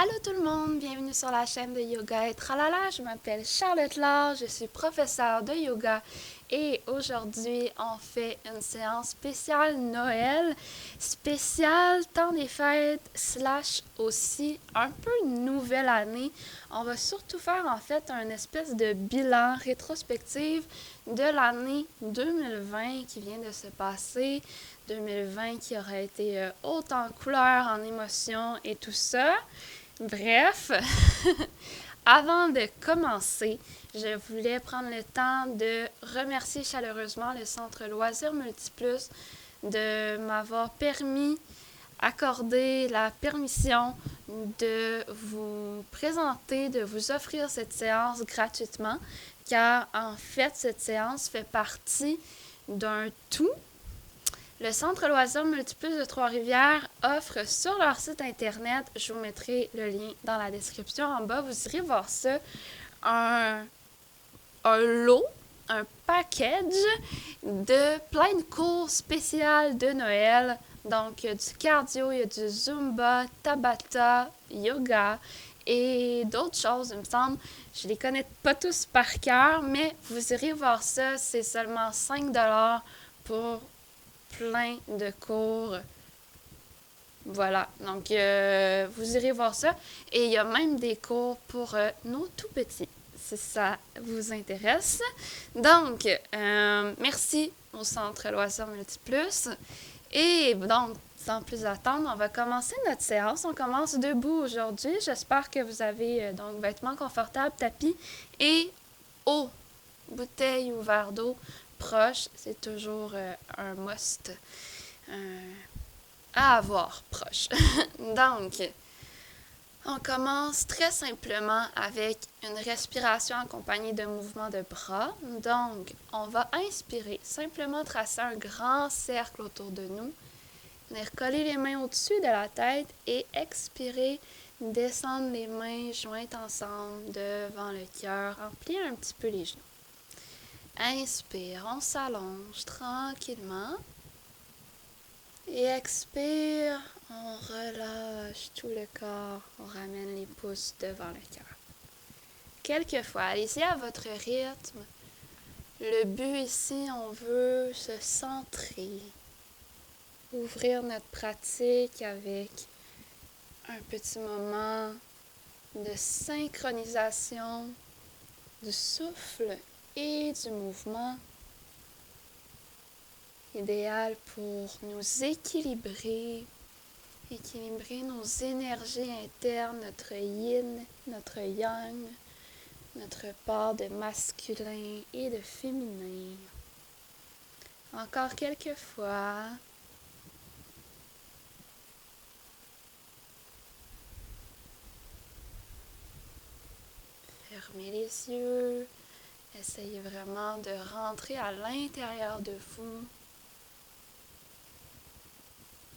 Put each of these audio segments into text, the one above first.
Allô tout le monde, bienvenue sur la chaîne de Yoga et Tralala, je m'appelle Charlotte Laure, je suis professeure de yoga et aujourd'hui on fait une séance spéciale Noël, spéciale temps des fêtes / aussi un peu nouvelle année. On va surtout faire en fait un espèce de bilan rétrospective de l'année 2020 qui vient de se passer, 2020 qui aura été haute en couleurs, en émotions et tout ça. Bref, avant de commencer, je voulais prendre le temps de remercier chaleureusement le Centre Loisirs Multiplus de m'avoir accordé la permission de vous présenter, de vous offrir cette séance gratuitement, car en fait, cette séance fait partie d'un tout. Le Centre Loisirs Multiplus de Trois-Rivières offre sur leur site internet, je vous mettrai le lien dans la description en bas, vous irez voir ça, un lot, un package de plein de cours spéciales de Noël. Donc, il y a du cardio, il y a du Zumba, Tabata, yoga et d'autres choses, il me semble. Je les connais pas tous par cœur, mais vous irez voir ça, c'est seulement 5$ pour plein de cours. Voilà, donc vous irez voir ça. Et il y a même des cours pour nos tout petits, si ça vous intéresse. Donc, merci au Centre Loisirs Multiplus. Et donc, sans plus attendre, on va commencer notre séance. On commence debout aujourd'hui. J'espère que vous avez donc vêtements confortables, tapis et eau, bouteille ou verre d'eau proche, c'est toujours un must à avoir proche. Donc, on commence très simplement avec une respiration accompagnée de mouvements de bras. Donc, on va inspirer, simplement tracer un grand cercle autour de nous, venir coller les mains au-dessus de la tête et expirer, descendre les mains jointes ensemble devant le cœur, en pliant un petit peu les genoux. Inspire, on s'allonge tranquillement. Et expire, on relâche tout le corps, on ramène les pouces devant le cœur. Quelquefois, allez-y à votre rythme. Le but ici, on veut se centrer, ouvrir notre pratique avec un petit moment de synchronisation du souffle et du mouvement, idéal pour nous équilibrer nos énergies internes, notre yin, notre yang, notre part de masculin et de féminin. Encore quelques fois. Fermez les yeux. Essayez vraiment de rentrer à l'intérieur de vous.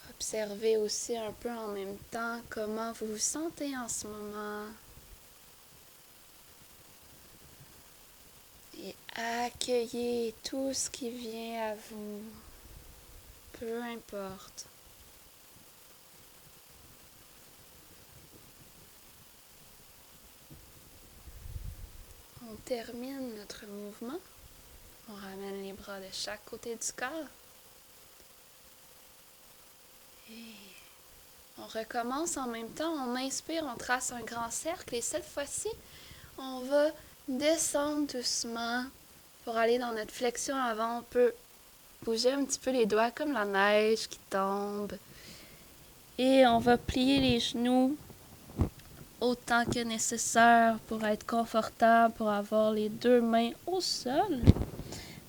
Observez aussi un peu en même temps comment vous vous sentez en ce moment. Et accueillez tout ce qui vient à vous, peu importe. On termine notre mouvement. On ramène les bras de chaque côté du corps. Et on recommence en même temps. On inspire, on trace un grand cercle. Et cette fois-ci, on va descendre doucement pour aller dans notre flexion avant. On peut bouger un petit peu les doigts comme la neige qui tombe. Et on va plier les genoux autant que nécessaire pour être confortable, pour avoir les deux mains au sol.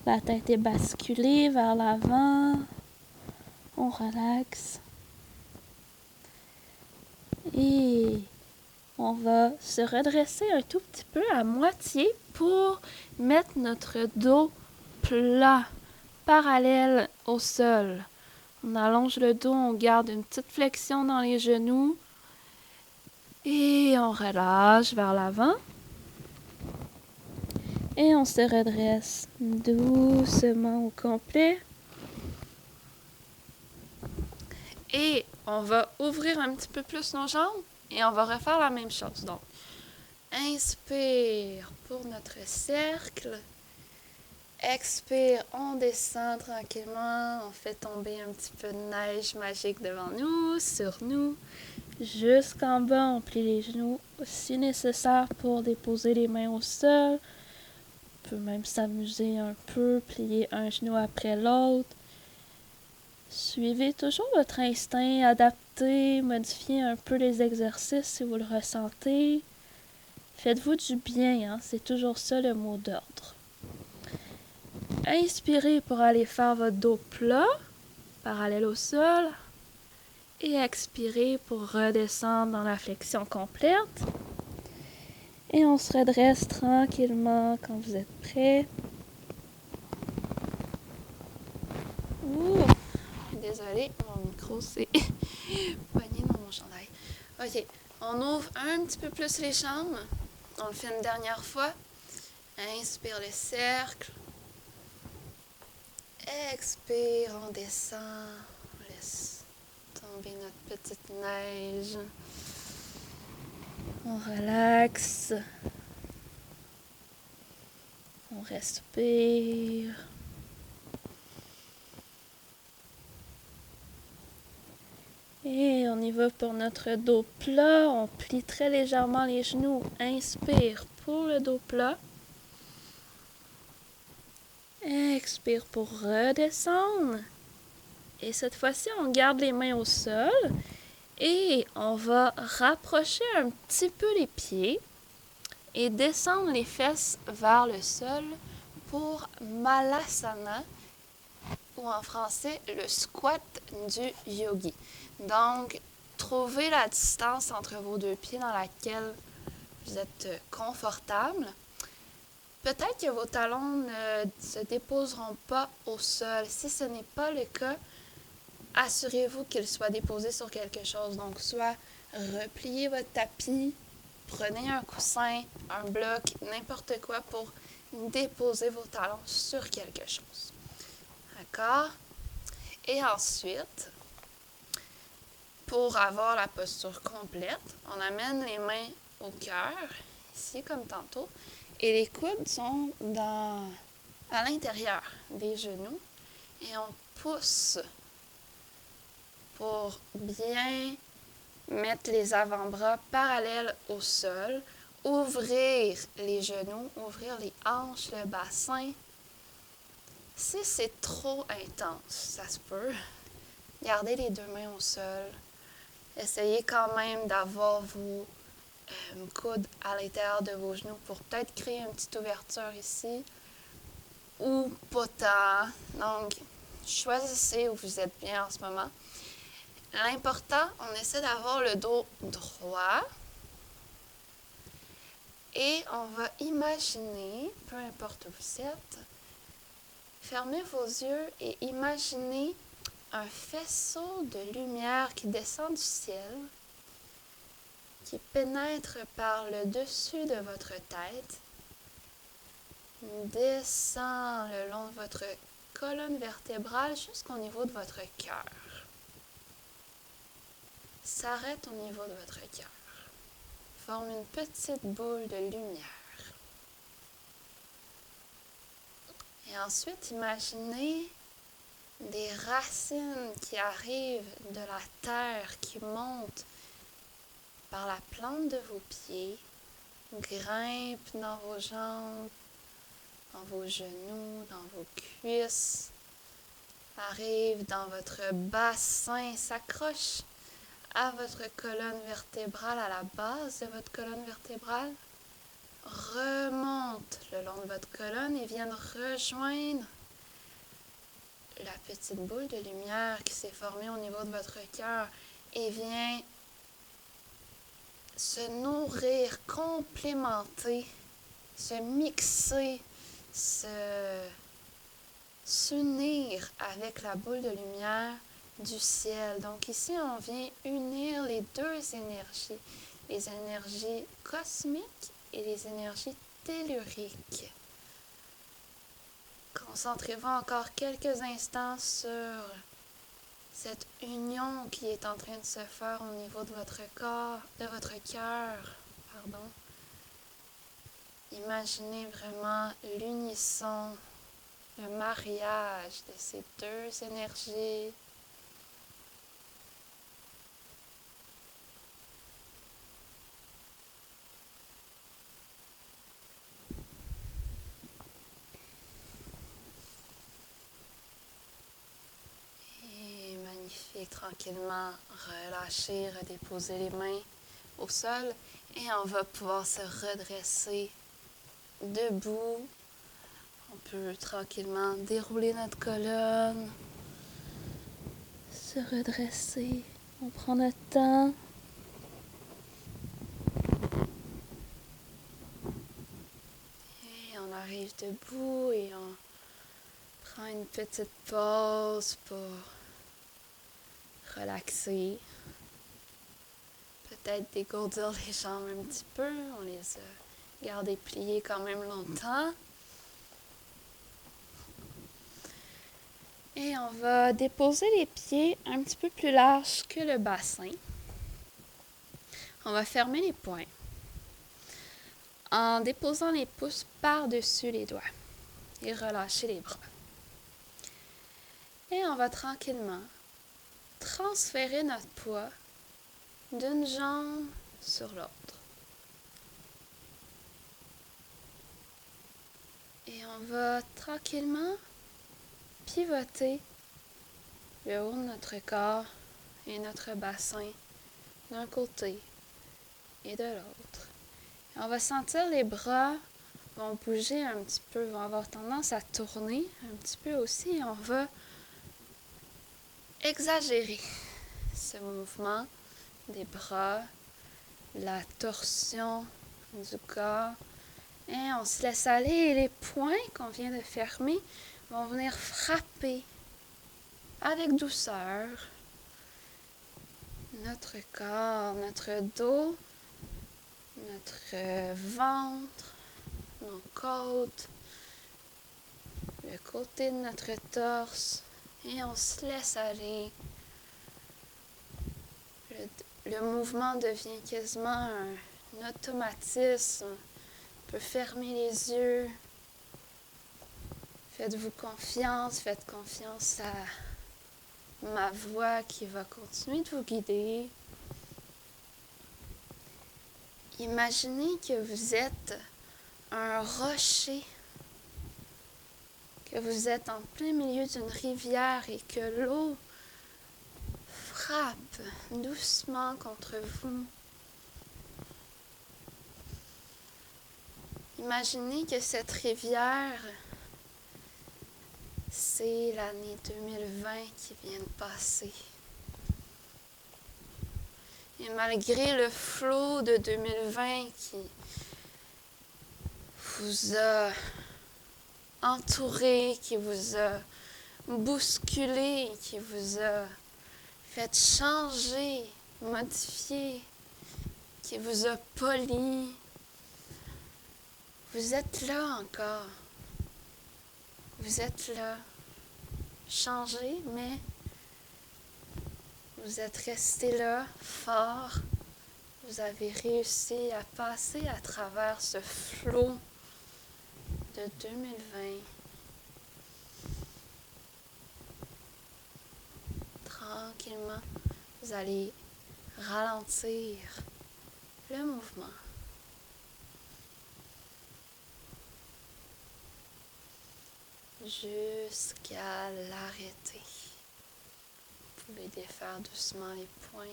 La tête est basculée vers l'avant. On relaxe. Et on va se redresser un tout petit peu à moitié pour mettre notre dos plat, parallèle au sol. On allonge le dos, on garde une petite flexion dans les genoux. Et on relâche vers l'avant. Et on se redresse doucement au complet. Et on va ouvrir un petit peu plus nos jambes Et on va refaire la même chose. Donc, inspire pour notre cercle. Expire, on descend tranquillement. On fait tomber un petit peu de neige magique devant nous, sur nous. Jusqu'en bas, on plie les genoux si nécessaire pour déposer les mains au sol. On peut même s'amuser un peu, plier un genou après l'autre. Suivez toujours votre instinct, adaptez, modifiez un peu les exercices si vous le ressentez. Faites-vous du bien, c'est toujours ça le mot d'ordre. Inspirez pour aller faire votre dos plat, parallèle au sol. Et expirez pour redescendre dans la flexion complète. Et on se redresse tranquillement quand vous êtes prêts. Ouh, désolée, mon micro s'est pogné dans mon chandail. Ok, on ouvre un petit peu plus les jambes. On le fait une dernière fois. Inspire le cercle. Expire, on descend. On laisse tomber notre petite neige. On relaxe. On respire. Et on y va pour notre dos plat. On plie très légèrement les genoux. Inspire pour le dos plat. Expire pour redescendre. Et cette fois-ci, on garde les mains au sol. Et on va rapprocher un petit peu les pieds et descendre les fesses vers le sol pour Malasana, ou en français, le squat du yogi. Donc, trouvez la distance entre vos deux pieds dans laquelle vous êtes confortable. Peut-être que vos talons ne se déposeront pas au sol. Si ce n'est pas le cas, assurez-vous qu'ils soient déposés sur quelque chose. Donc, soit repliez votre tapis, prenez un coussin, un bloc, n'importe quoi pour déposer vos talons sur quelque chose. D'accord? Et ensuite, pour avoir la posture complète, on amène les mains au cœur, ici comme tantôt, et les coudes sont à l'intérieur des genoux et on pousse pour bien mettre les avant-bras parallèles au sol, ouvrir les genoux, ouvrir les hanches, le bassin. Si c'est trop intense, ça se peut, gardez les deux mains au sol. Essayez quand même d'avoir vos coudes à l'intérieur de vos genoux pour peut-être créer une petite ouverture ici ou pas tant. Donc, choisissez où vous êtes bien en ce moment. L'important, on essaie d'avoir le dos droit et on va imaginer, peu importe où vous êtes, fermez vos yeux et imaginez un faisceau de lumière qui descend du ciel, qui pénètre par le dessus de votre tête, descend le long de votre colonne vertébrale jusqu'au niveau de votre cœur. S'arrête au niveau de votre cœur. Forme une petite boule de lumière. Et ensuite, imaginez des racines qui arrivent de la terre, qui montent par la plante de vos pieds, grimpent dans vos jambes, dans vos genoux, dans vos cuisses, arrivent dans votre bassin, s'accrochent à votre colonne vertébrale, à la base de votre colonne vertébrale, remontent le long de votre colonne et viennent rejoindre la petite boule de lumière qui s'est formée au niveau de votre cœur et vient se nourrir, complémenter, se mixer, s'unir avec la boule de lumière du ciel. Donc ici, on vient unir les deux énergies, les énergies cosmiques et les énergies telluriques. Concentrez-vous encore quelques instants sur cette union qui est en train de se faire au niveau de votre corps, de votre cœur, pardon. Imaginez vraiment l'unisson, le mariage de ces deux énergies. Et magnifique, tranquillement, relâchez, redéposez les mains au sol et on va pouvoir se redresser debout. On peut tranquillement dérouler notre colonne, se redresser. On prend notre temps. Et on arrive debout et on prend une petite pause pour relaxer. Peut-être dégourdir les jambes un petit peu. On les a gardées pliées quand même longtemps. Et on va déposer les pieds un petit peu plus larges que le bassin. On va fermer les poings en déposant les pouces par-dessus les doigts et relâcher les bras. Et on va tranquillement transférer notre poids d'une jambe sur l'autre. Et on va tranquillement pivoter le haut de notre corps et notre bassin d'un côté et de l'autre. Et on va sentir les bras vont bouger un petit peu, vont avoir tendance à tourner un petit peu aussi. Et on va exagérer ce mouvement des bras, la torsion du corps. Et on se laisse aller et les poings qu'on vient de fermer vont venir frapper avec douceur notre corps, notre dos, notre ventre, nos côtes, le côté de notre torse et on se laisse aller. Le mouvement devient quasiment un automatisme. On peut fermer les yeux. Faites-vous confiance, faites confiance à ma voix qui va continuer de vous guider. Imaginez que vous êtes un rocher, que vous êtes en plein milieu d'une rivière et que l'eau frappe doucement contre vous. Imaginez que cette rivière, c'est l'année 2020 qui vient de passer. Et malgré le flot de 2020 qui vous a entouré, qui vous a bousculé, qui vous a fait changer, modifier, qui vous a poli, vous êtes là encore. Vous êtes là, changé, mais vous êtes resté là, fort. Vous avez réussi à passer à travers ce flot de 2020. Tranquillement, vous allez ralentir le mouvement. Jusqu'à l'arrêter. Vous pouvez défaire doucement les poings.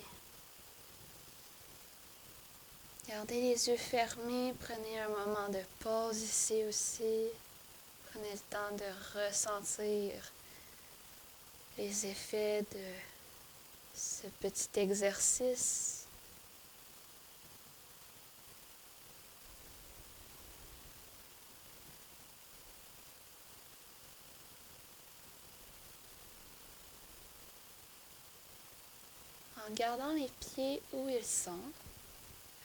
Gardez les yeux fermés, prenez un moment de pause ici aussi. Prenez le temps de ressentir les effets de ce petit exercice. En gardant les pieds où ils sont,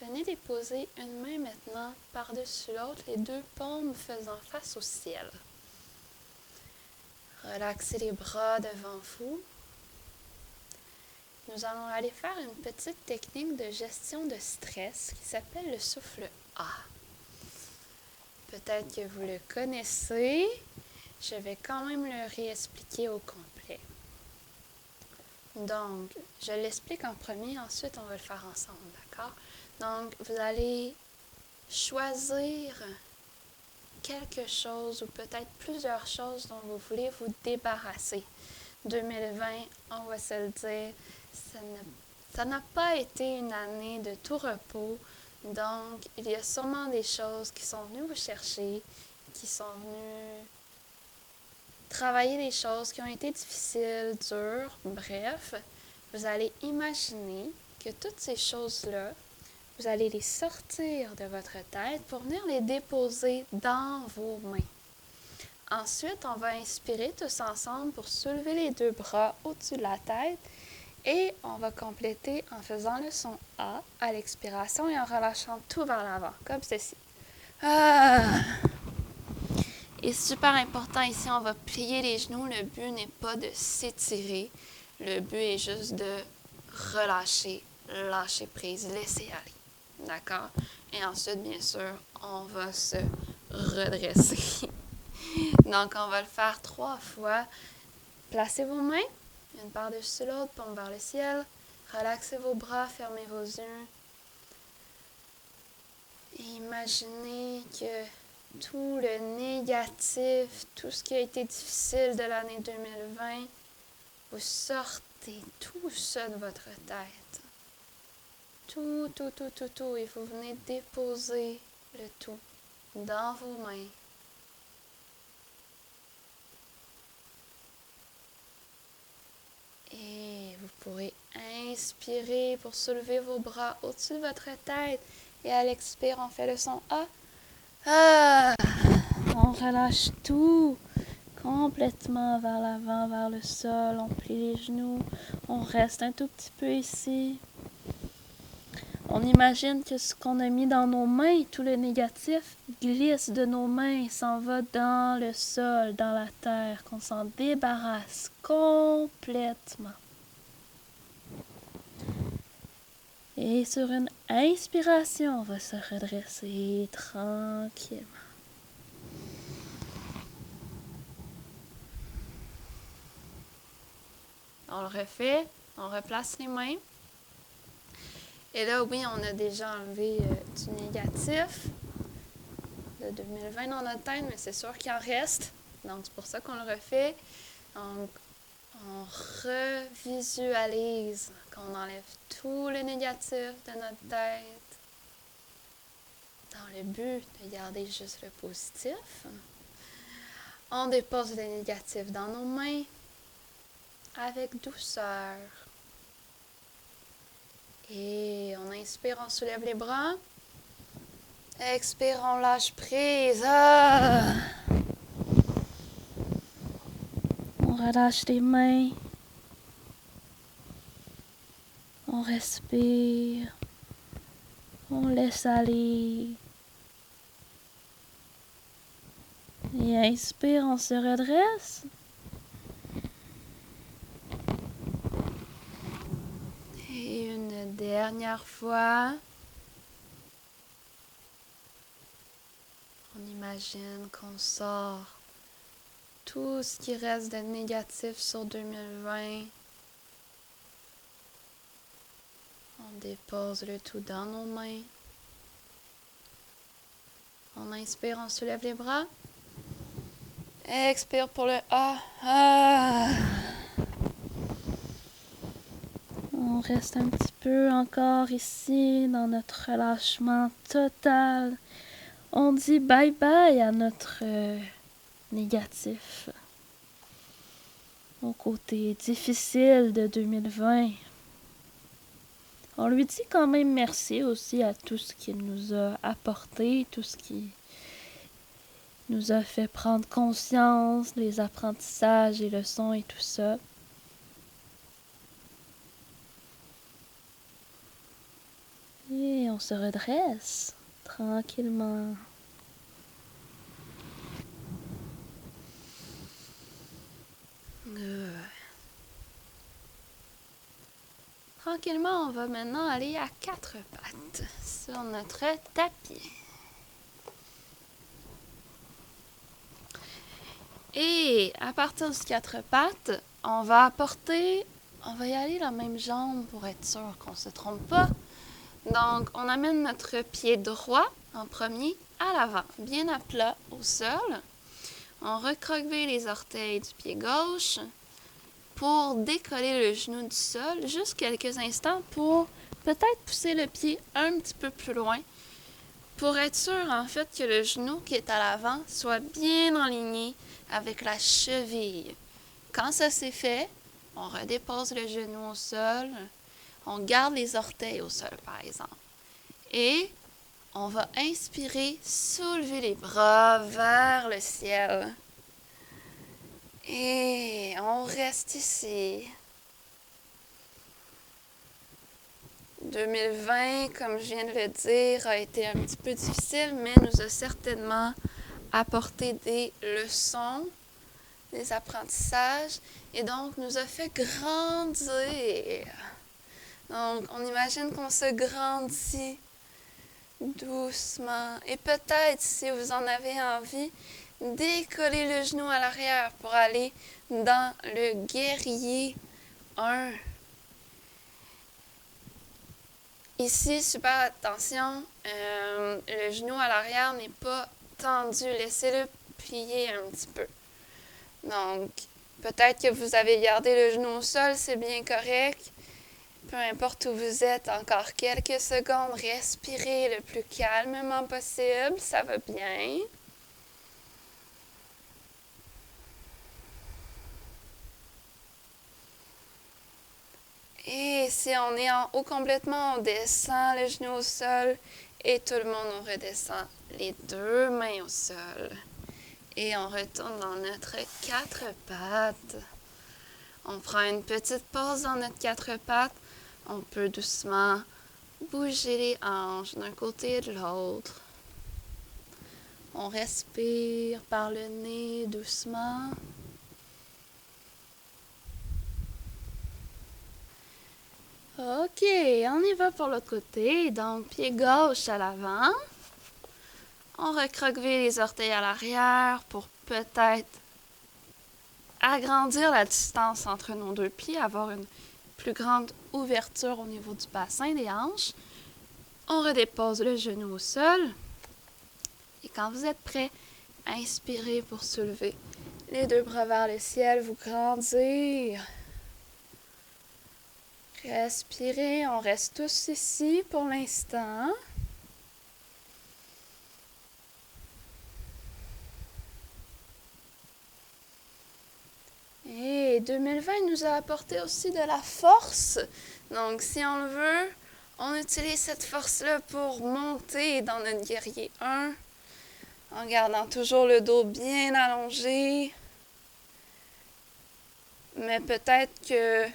venez déposer une main maintenant par-dessus l'autre, les deux paumes faisant face au ciel. Relaxez les bras devant vous. nous allons aller faire une petite technique de gestion de stress qui s'appelle le souffle A. Peut-être que vous le connaissez, je vais quand même le réexpliquer au complet. Donc, je l'explique en premier, ensuite on va le faire ensemble, d'accord? Donc, vous allez choisir quelque chose ou peut-être plusieurs choses dont vous voulez vous débarrasser. 2020, on va se le dire, ça n'a pas été une année de tout repos. Donc, il y a sûrement des choses qui sont venues vous chercher, qui sont venues travailler des choses qui ont été difficiles, dures, bref. Vous allez imaginer que toutes ces choses-là, vous allez les sortir de votre tête pour venir les déposer dans vos mains. Ensuite, on va inspirer tous ensemble pour soulever les deux bras au-dessus de la tête et on va compléter en faisant le son A à l'expiration et en relâchant tout vers l'avant, comme ceci. Ah! Et super important ici, on va plier les genoux. Le but n'est pas de s'étirer. Le but est juste de relâcher, lâcher prise, laisser aller. D'accord? Et ensuite, bien sûr, on va se redresser. Donc, on va le faire 3 fois. Placez vos mains, une par-dessus l'autre, paume vers le ciel. Relaxez vos bras, fermez vos yeux. Et imaginez que tout le négatif, tout ce qui a été difficile de l'année 2020, vous sortez tout ça de votre tête. Tout, et vous venez déposer le tout dans vos mains. Et vous pourrez inspirer pour soulever vos bras au-dessus de votre tête. Et à l'expire, on fait le son A. Ah! On relâche tout complètement vers l'avant, vers le sol. On plie les genoux. On reste un tout petit peu ici. On imagine que ce qu'on a mis dans nos mains, tout le négatif, glisse de nos mains, s'en va dans le sol, dans la terre, qu'on s'en débarrasse complètement. Et sur une inspiration, on va se redresser tranquillement. On le refait, on replace les mains. Et là, oui, on a déjà enlevé du négatif de 2020 dans notre tête, mais c'est sûr qu'il en reste. Donc, c'est pour ça qu'on le refait. Donc, on revisualise qu'on enlève tout le négatif de notre tête dans le but de garder juste le positif. On dépose le négatif dans nos mains avec douceur. Et on inspire, on soulève les bras. Expire, on lâche prise. Ah! On relâche les mains. On respire. On laisse aller. Et inspire, on se redresse. Et une dernière fois. On imagine qu'on sort tout ce qui reste de négatif sur 2020. On dépose le tout dans nos mains. On inspire, on soulève les bras. Expire pour le A. Ah. On reste un petit peu encore ici dans notre relâchement total. On dit bye bye à notre négatif. Au côté difficile de 2020. On lui dit quand même merci aussi à tout ce qu'il nous a apporté, tout ce qui nous a fait prendre conscience, les apprentissages, les leçons et tout ça. Et on se redresse tranquillement. Tranquillement, on va maintenant aller à quatre pattes sur notre tapis. Et à partir du quatre pattes, on va y aller la même jambe pour être sûr qu'on ne se trompe pas. Donc, on amène notre pied droit en premier à l'avant, bien à plat au sol. On recroqueville les orteils du pied gauche pour décoller le genou du sol, juste quelques instants pour peut-être pousser le pied un petit peu plus loin pour être sûr en fait que le genou qui est à l'avant soit bien aligné avec la cheville. Quand ça c'est fait, on redépose le genou au sol, on garde les orteils au sol par exemple. Et on va inspirer, soulever les bras vers le ciel. Et on reste ici. 2020, comme je viens de le dire, a été un petit peu difficile, mais nous a certainement apporté des leçons, des apprentissages, et donc nous a fait grandir. Donc, on imagine qu'on se grandit doucement. Et peut-être, si vous en avez envie, décoller le genou à l'arrière pour aller dans le guerrier 1. Ici, super attention, le genou à l'arrière n'est pas tendu. Laissez-le plier un petit peu. Donc, peut-être que vous avez gardé le genou au sol, c'est bien correct. Peu importe où vous êtes, encore quelques secondes, respirez le plus calmement possible, ça va bien. Et si on est en haut complètement, on descend le genou au sol et tout le monde, on redescend les deux mains au sol. Et on retourne dans notre quatre pattes. On prend une petite pause dans notre quatre pattes. On peut doucement bouger les hanches d'un côté et de l'autre. On respire par le nez doucement. OK, on y va pour l'autre côté. Donc, pied gauche à l'avant. On recroqueville les orteils à l'arrière pour peut-être agrandir la distance entre nos deux pieds, avoir une plus grande ouverture au niveau du bassin des hanches. On redépose le genou au sol. Et quand vous êtes prêt, inspirez pour soulever les deux bras vers le ciel, vous grandir. Respirez, on reste tous ici pour l'instant. Et 2020 nous a apporté aussi de la force. Donc, si on le veut, on utilise cette force-là pour monter dans notre guerrier 1, en gardant toujours le dos bien allongé. Mais peut-être que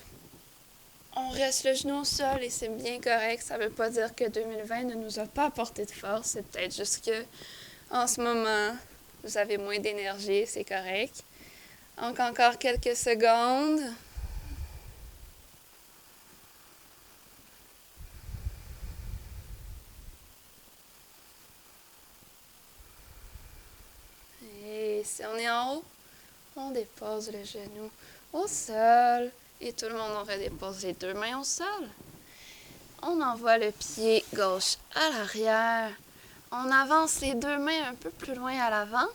on reste le genou au sol et c'est bien correct. Ça ne veut pas dire que 2020 ne nous a pas apporté de force. C'est peut-être juste que en ce moment, vous avez moins d'énergie, c'est correct. Donc encore quelques secondes. Et si on est en haut, on dépose le genou au sol. Et tout le monde, on redépose les deux mains au sol. On envoie le pied gauche à l'arrière. On avance les deux mains un peu plus loin à l'avant.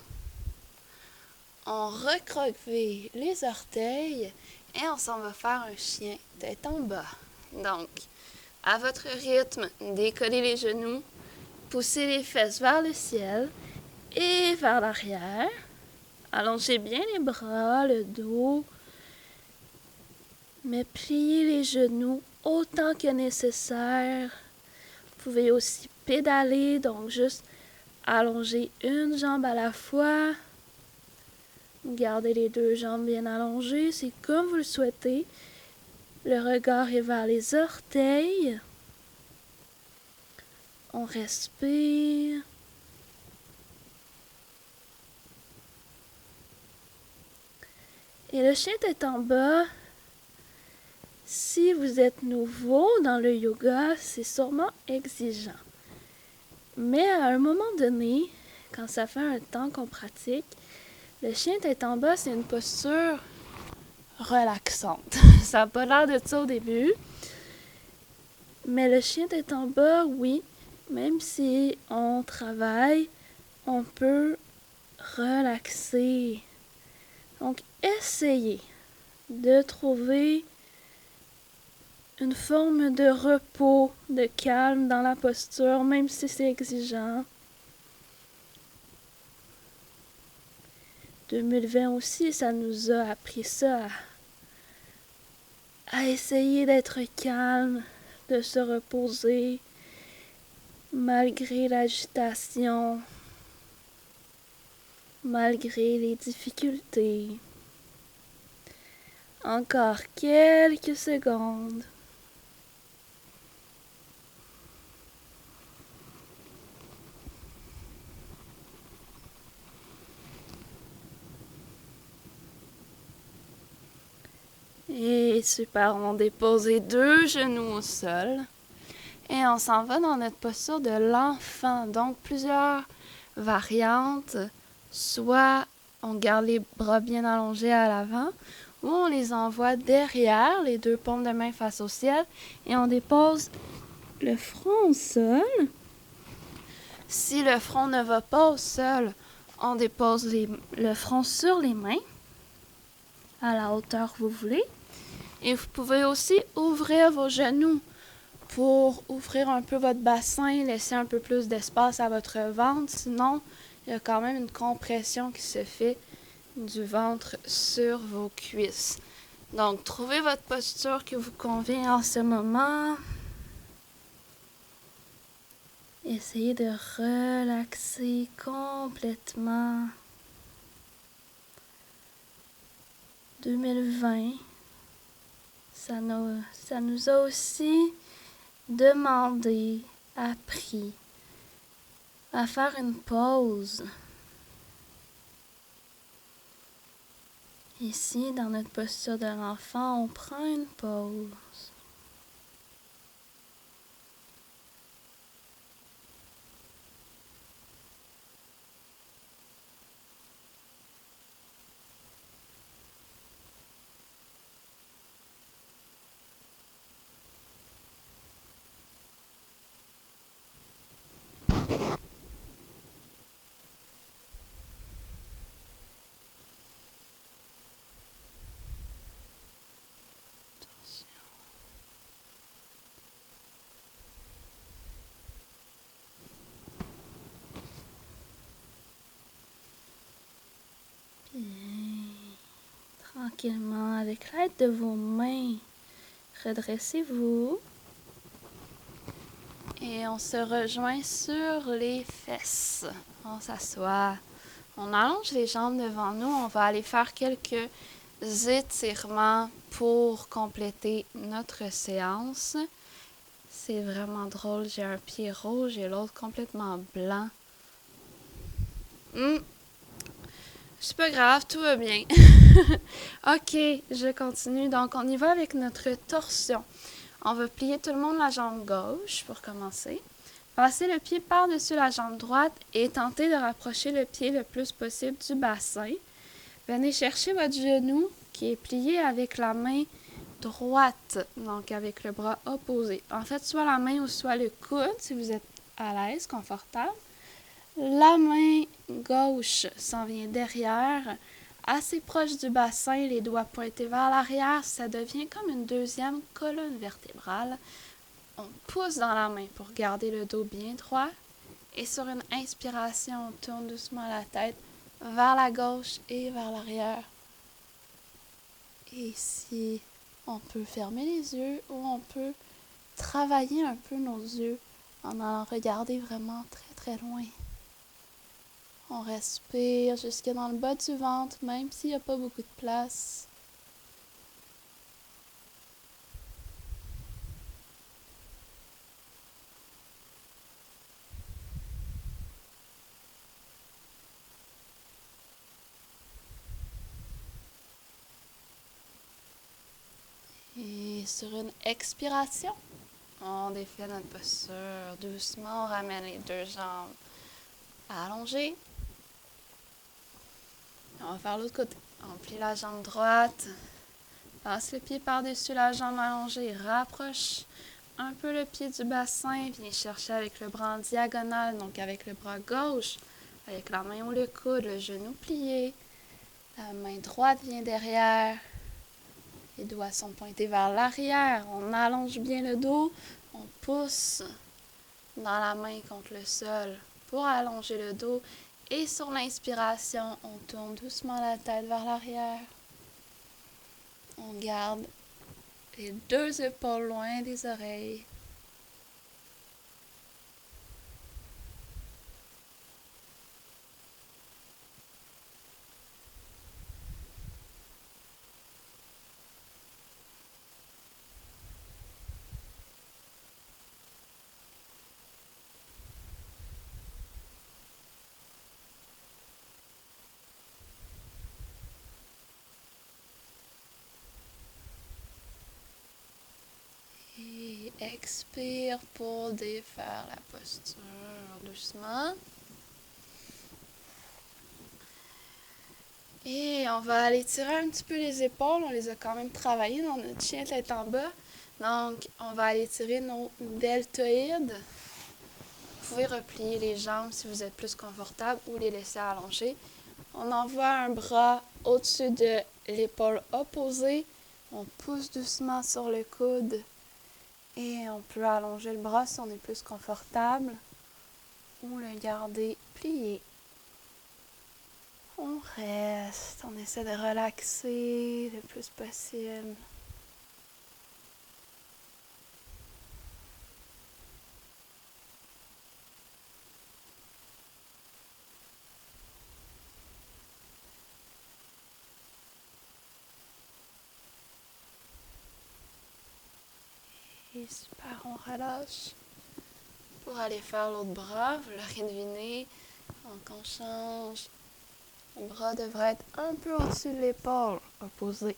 On recroqueville les orteils et on s'en va faire un chien tête en bas. Donc, à votre rythme, décollez les genoux, poussez les fesses vers le ciel et vers l'arrière. Allongez bien les bras, le dos, mais pliez les genoux autant que nécessaire. Vous pouvez aussi pédaler, donc juste allonger une jambe à la fois. Gardez les deux jambes bien allongées, c'est comme vous le souhaitez. Le regard est vers les orteils. On respire. Et le chien tête en bas, Si vous êtes nouveau dans le yoga, c'est sûrement exigeant. Mais à un moment donné, quand ça fait un temps qu'on pratique, le chien tête en bas, c'est une posture relaxante. Ça n'a pas l'air de ça au début. Mais le chien tête en bas, oui, même si on travaille, on peut relaxer. Donc, essayez de trouver une forme de repos, de calme dans la posture, même si c'est exigeant. 2020 aussi, ça nous a appris ça, à essayer d'être calme, de se reposer, malgré l'agitation, malgré les difficultés. Encore quelques secondes. Et super, on dépose les 2 genoux au sol. Et on s'en va dans notre posture de l'enfant. Donc, plusieurs variantes. Soit on garde les bras bien allongés à l'avant, ou on les envoie derrière, les 2 paumes de main face au ciel, et on dépose le front au sol. Si le front ne va pas au sol, on dépose le front sur les mains, à la hauteur que vous voulez. Et vous pouvez aussi ouvrir vos genoux pour ouvrir un peu votre bassin, laisser un peu plus d'espace à votre ventre. Sinon, il y a quand même une compression qui se fait du ventre sur vos cuisses. Donc, trouvez votre posture qui vous convient en ce moment. Essayez de relaxer complètement. 2020, ça nous a aussi demandé, appris à faire une pause. Ici, dans notre posture de l'enfant, on prend une pause. Bien. Tranquillement, avec l'aide de vos mains, redressez-vous. Et on se rejoint sur les fesses. On s'assoit. On allonge les jambes devant nous. On va aller faire quelques étirements pour compléter notre séance. C'est vraiment drôle. J'ai un pied rouge et l'autre complètement blanc. C'est pas grave, tout va bien. Ok, je continue. Donc, on y va avec notre torsion. On va plier tout le monde la jambe gauche pour commencer. Passez le pied par-dessus la jambe droite et tentez de rapprocher le pied le plus possible du bassin. Venez chercher votre genou qui est plié avec la main droite, donc avec le bras opposé. En fait, soit la main ou soit le coude si vous êtes à l'aise, confortable. La main gauche s'en vient derrière, assez proche du bassin, les doigts pointés vers l'arrière. Ça devient comme une deuxième colonne vertébrale. On pousse dans la main pour garder le dos bien droit. Et sur une inspiration, on tourne doucement la tête vers la gauche et vers l'arrière. Et ici, on peut fermer les yeux ou on peut travailler un peu nos yeux en allant regarder vraiment très très loin. On respire jusque dans le bas du ventre, même s'il n'y a pas beaucoup de place. Et Et sur une expiration, on défait notre posture doucement. On ramène les deux jambes allongées. On va faire l'autre côté. On plie la jambe droite. Passe le pied par-dessus la jambe allongée. Rapproche un peu le pied du bassin. Viens chercher avec le bras en diagonale, donc avec le bras gauche, avec la main ou le coude, le genou plié. La main droite vient derrière. Les doigts sont pointés vers l'arrière. On allonge bien le dos. On pousse dans la main contre le sol pour allonger le dos. Et sur l'inspiration, on tourne doucement la tête vers l'arrière. On garde les deux épaules loin des oreilles. Et expire pour défaire la posture doucement. Et on va aller tirer un petit peu les épaules. On les a quand même travaillées dans notre chien tête en bas. Donc, on va aller tirer nos deltoïdes. Vous pouvez replier les jambes si vous êtes plus confortable ou les laisser allonger. On envoie un bras au-dessus de l'épaule opposée. On pousse doucement sur le coude. Et on peut allonger le bras si on est plus confortable ou le garder plié. On reste, on essaie de relaxer le plus possible. Et super, on relâche. Pour aller faire l'autre bras, vous l'aurez deviné, donc on change. Le bras devrait être un peu au-dessus de l'épaule opposée.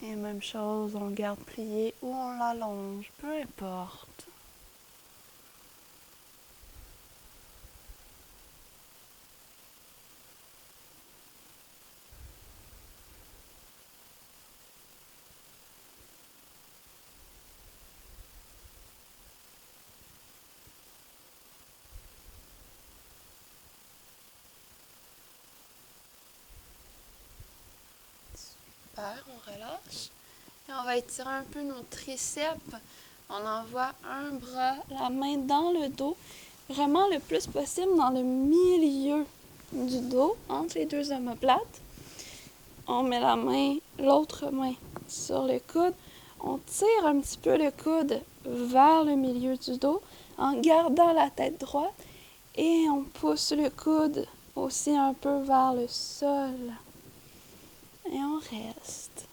Et même chose, on le garde plié ou on l'allonge, peu importe. Super, on relâche. Et on va étirer un peu nos triceps. On envoie un bras, la main dans le dos, vraiment le plus possible dans le milieu du dos, entre les deux omoplates. On met l'autre main sur le coude. On tire un petit peu le coude vers le milieu du dos en gardant la tête droite et on pousse le coude aussi un peu vers le sol. Et on reste.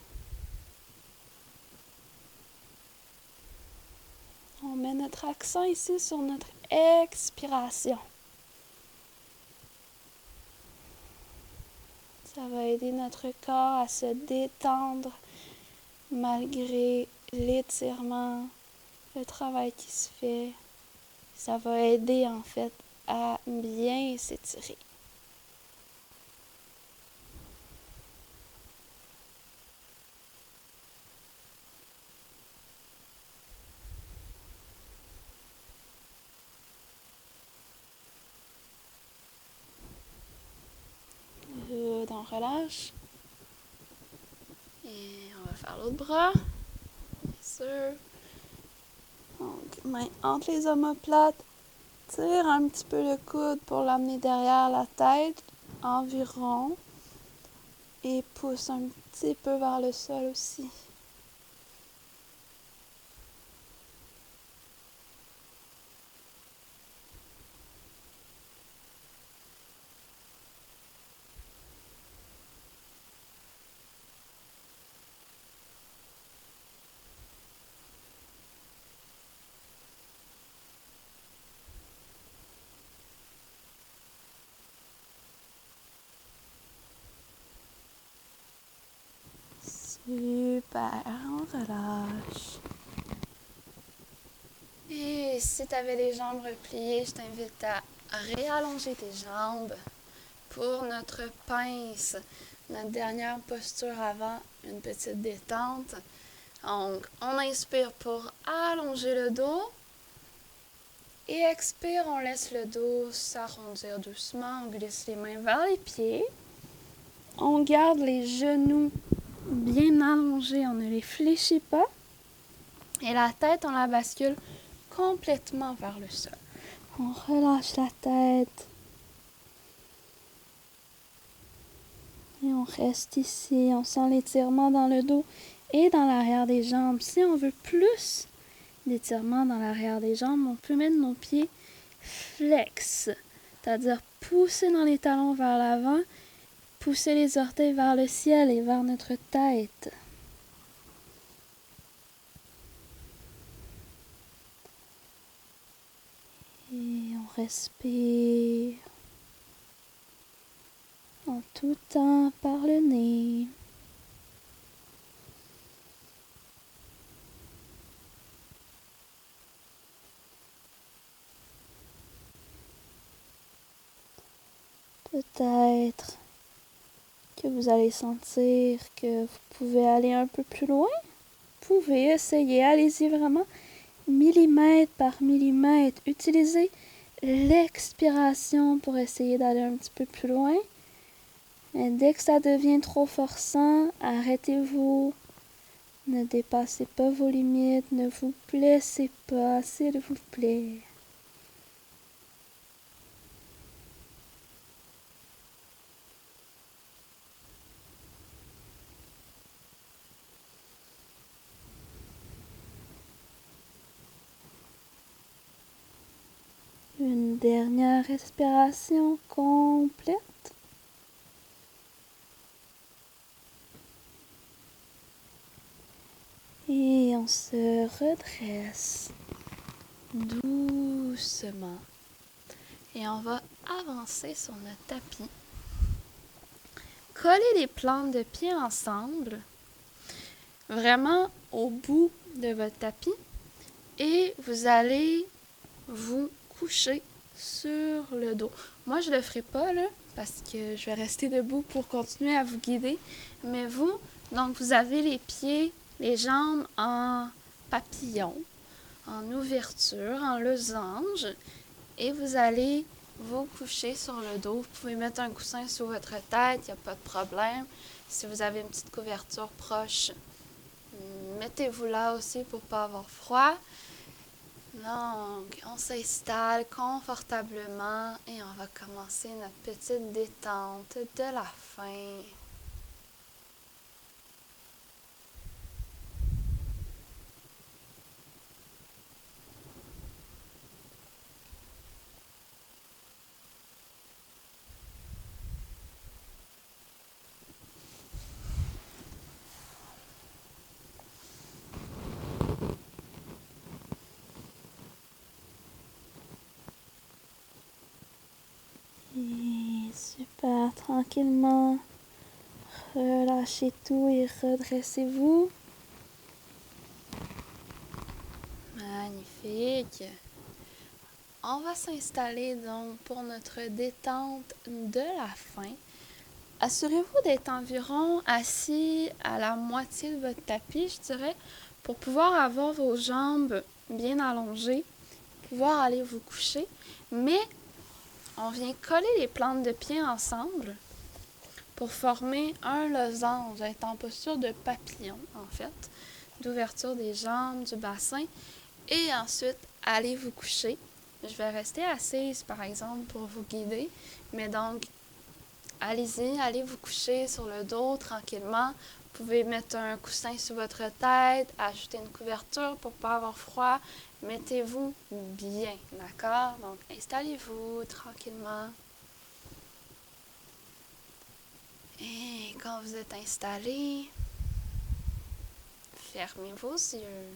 On met notre accent ici sur notre expiration. Ça va aider notre corps à se détendre malgré l'étirement, le travail qui se fait. Ça va aider en fait à bien s'étirer. On relâche. Et on va faire l'autre bras. Bien sûr. Donc, main entre les omoplates. Tire un petit peu le coude pour l'amener derrière la tête, environ. Et pousse un petit peu vers le sol aussi. Super. on relâche. Et si tu avais les jambes repliées, je t'invite à réallonger tes jambes pour notre pince, notre dernière posture avant une petite détente. Donc, on inspire pour allonger le dos. Et expire, on laisse le dos s'arrondir doucement. On glisse les mains vers les pieds. On garde les genoux bien allongés, on ne les fléchit pas. Et la tête, on la bascule complètement vers le sol. On relâche la tête. Et on reste ici. On sent l'étirement dans le dos et dans l'arrière des jambes. Si on veut plus d'étirement dans l'arrière des jambes, on peut mettre nos pieds flex, c'est-à-dire pousser dans les talons vers l'avant, pousser les orteils vers le ciel et vers notre tête. Et on respire en tout temps par le nez. Peut-être que vous allez sentir que vous pouvez aller un peu plus loin. Vous pouvez essayer, allez-y vraiment, millimètre par millimètre. Utilisez l'expiration pour essayer d'aller un petit peu plus loin. Et dès que ça devient trop forçant, arrêtez-vous. Ne dépassez pas vos limites, ne vous blessez pas, s'il vous plaît. Une dernière respiration complète. Et on se redresse doucement. Et on va avancer sur notre tapis. Collez les plantes de pied ensemble, vraiment au bout de votre tapis. Et vous allez vous coucher sur le dos. Moi, je ne le ferai pas, là, parce que je vais rester debout pour continuer à vous guider. Mais vous, donc vous avez les pieds, les jambes en papillon, en ouverture, en losange. Et vous allez vous coucher sur le dos. Vous pouvez mettre un coussin sur votre tête, il n'y a pas de problème. Si vous avez une petite couverture proche, mettez-vous là aussi pour ne pas avoir froid. Donc, on s'installe confortablement et on va commencer notre petite détente de la fin. Et super, tranquillement, relâchez tout et redressez-vous. Magnifique. On va s'installer donc pour notre détente de la fin. Assurez-vous d'être environ assis à la moitié de votre tapis, je dirais, pour pouvoir avoir vos jambes bien allongées, pouvoir aller vous coucher. Mais on vient coller les plantes de pied ensemble pour former un losange, être en posture de papillon, en fait, d'ouverture des jambes, du bassin. Et ensuite, allez vous coucher. Je vais rester assise, par exemple, pour vous guider. Mais donc, allez-y, allez vous coucher sur le dos tranquillement. Vous pouvez mettre un coussin sur votre tête, ajouter une couverture pour ne pas avoir froid. Mettez-vous bien, d'accord? Donc, installez-vous tranquillement. Et quand vous êtes installé, fermez vos yeux.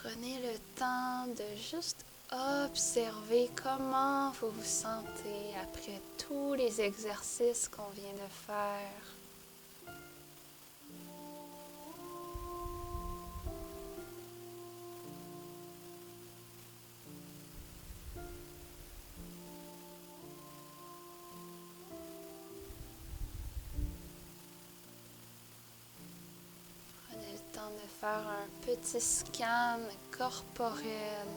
Prenez le temps de juste observez comment vous vous sentez après tous les exercices qu'on vient de faire. Prenez le temps de faire un petit scan corporel.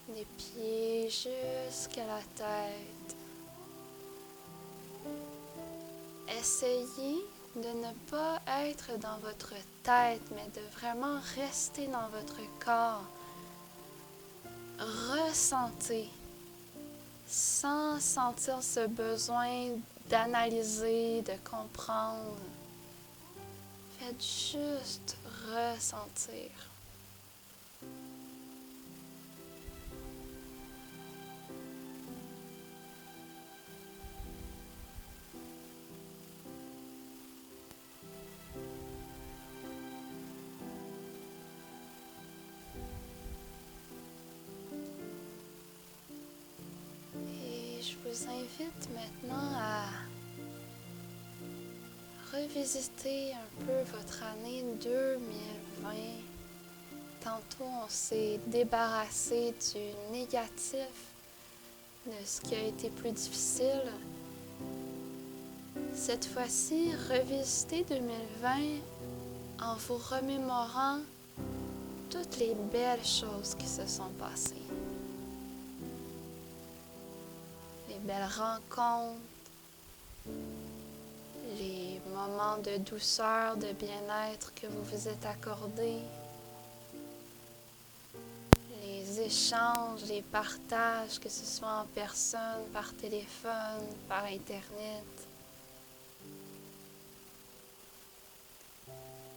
Des pieds jusqu'à la tête. Essayez de ne pas être dans votre tête, mais de vraiment rester dans votre corps. Ressentez, sans sentir ce besoin d'analyser, de comprendre. Faites juste ressentir. Je vous invite maintenant à revisiter un peu votre année 2020. Tantôt, on s'est débarrassé du négatif, de ce qui a été plus difficile. Cette fois-ci, revisitez 2020 en vous remémorant toutes les belles choses qui se sont passées. Les belles rencontres, les moments de douceur, de bien-être que vous vous êtes accordés, les échanges, les partages, que ce soit en personne, par téléphone, par Internet.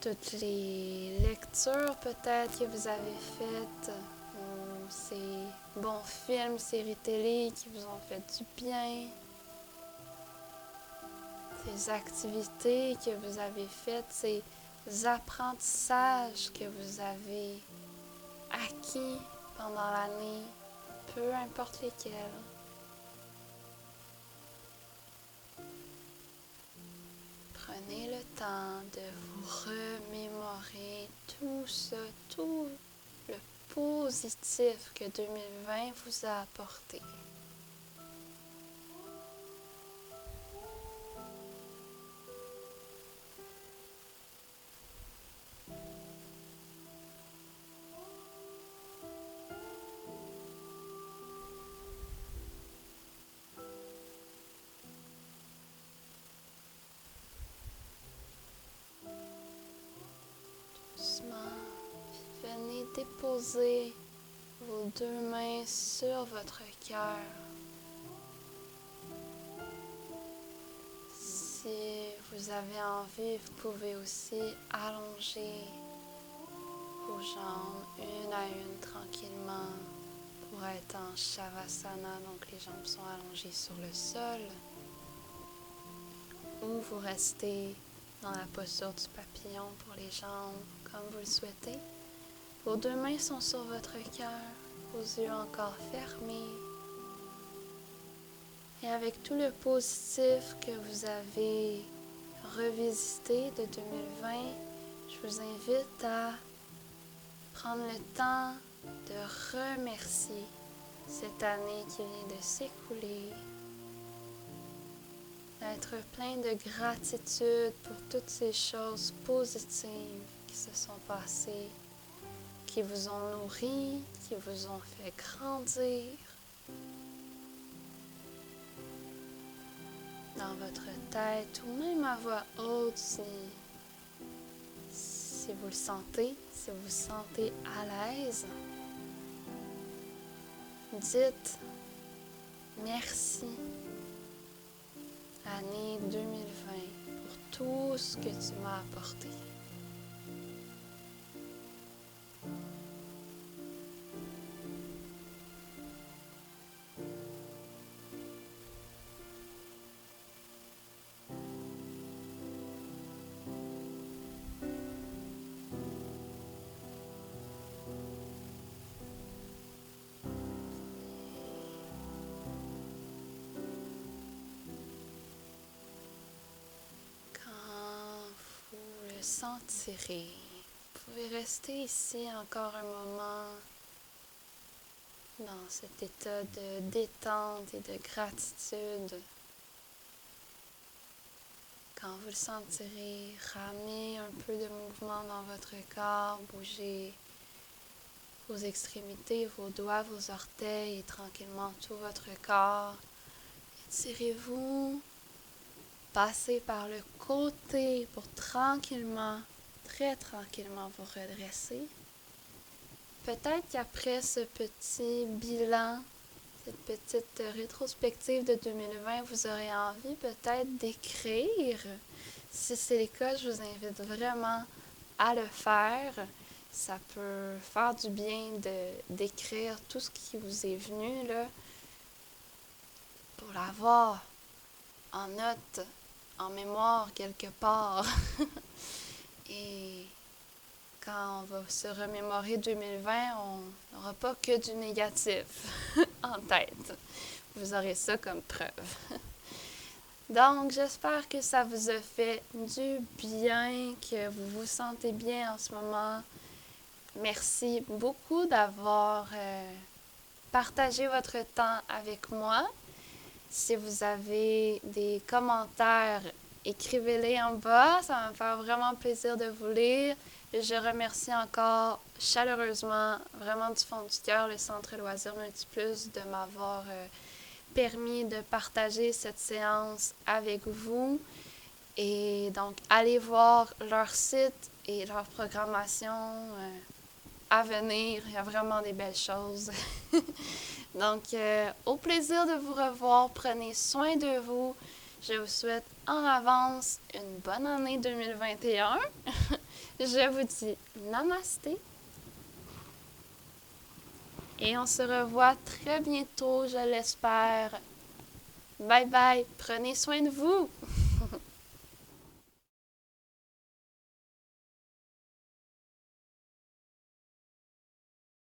Toutes les lectures peut-être que vous avez faites, ou ces bons films, séries télé qui vous ont fait du bien, ces activités que vous avez faites, ces apprentissages que vous avez acquis pendant l'année, peu importe lesquels. Prenez le temps de vous remémorer tout ça, tout le positif que 2020 vous a apporté. Venez déposer vos deux mains sur votre cœur. Si vous avez envie, vous pouvez aussi allonger vos jambes une à une tranquillement pour être en Shavasana, donc les jambes sont allongées sur le sol. Ou vous restez dans la posture du papillon pour les jambes, comme vous le souhaitez. Vos deux mains sont sur votre cœur, vos yeux encore fermés. Et avec tout le positif que vous avez revisité de 2020, je vous invite à prendre le temps de remercier cette année qui vient de s'écouler, d'être plein de gratitude pour toutes ces choses positives qui se sont passées, qui vous ont nourri, qui vous ont fait grandir dans votre tête ou même à voix haute si vous le sentez, si vous vous sentez à l'aise. Dites merci année 2020 pour tout ce que tu m'as apporté. le sentirez. Vous pouvez rester ici encore un moment dans cet état de détente et de gratitude. Quand vous le sentirez, ramenez un peu de mouvement dans votre corps, bougez vos extrémités, vos doigts, vos orteils et tranquillement tout votre corps. Étirez-vous, passez par le côté pour tranquillement, très tranquillement vous redresser. Peut-être qu'après ce petit bilan, cette petite rétrospective de 2020, vous aurez envie peut-être d'écrire. Si c'est le cas, je vous invite vraiment à le faire. Ça peut faire du bien d'écrire tout ce qui vous est venu là, pour l'avoir en note, en mémoire quelque part. Et quand on va se remémorer 2020, on n'aura pas que du négatif en tête. Vous aurez ça comme preuve. Donc, j'espère que ça vous a fait du bien, que vous vous sentez bien en ce moment. Merci beaucoup d'avoir partagé votre temps avec moi. Si vous avez des commentaires, écrivez-les en bas. Ça va me faire vraiment plaisir de vous lire. Je remercie encore chaleureusement, vraiment du fond du cœur, le Centre Loisirs Multiplus de m'avoir permis de partager cette séance avec vous. Et donc, allez voir leur site et leur programmation à venir. Il y a vraiment des belles choses. Donc, au plaisir de vous revoir. Prenez soin de vous. Je vous souhaite en avance une bonne année 2021. Je vous dis namasté. Et on se revoit très bientôt, je l'espère. Bye bye. Prenez soin de vous.